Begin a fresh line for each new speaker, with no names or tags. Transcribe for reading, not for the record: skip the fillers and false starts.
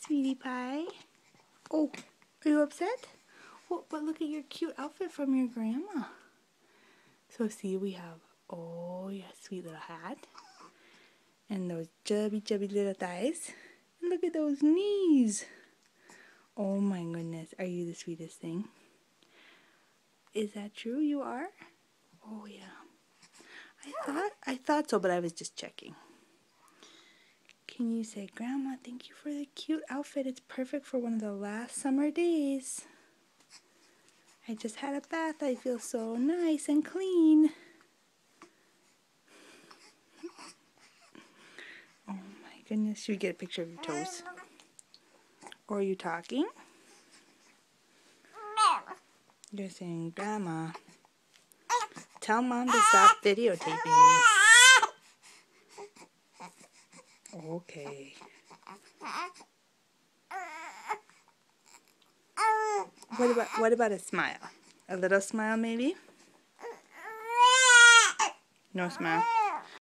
sweetie pie. Oh, are you upset? Well, but look at your cute outfit from your grandma. So see, we have, oh, your sweet little hat. And those chubby, chubby little thighs. And look at those knees. Oh my goodness, are you the sweetest thing? Is that true? You are? Oh yeah. I thought so, but I was just checking. Can you say, Grandma, thank you for the cute outfit. It's perfect for one of the last summer days. I just had a bath. I feel so nice and clean. Oh my goodness. Should we get a picture of your toes? Or are you talking? You're saying, Grandma, tell Mom to stop videotaping me. Okay. What about a smile? A little smile maybe? No smile?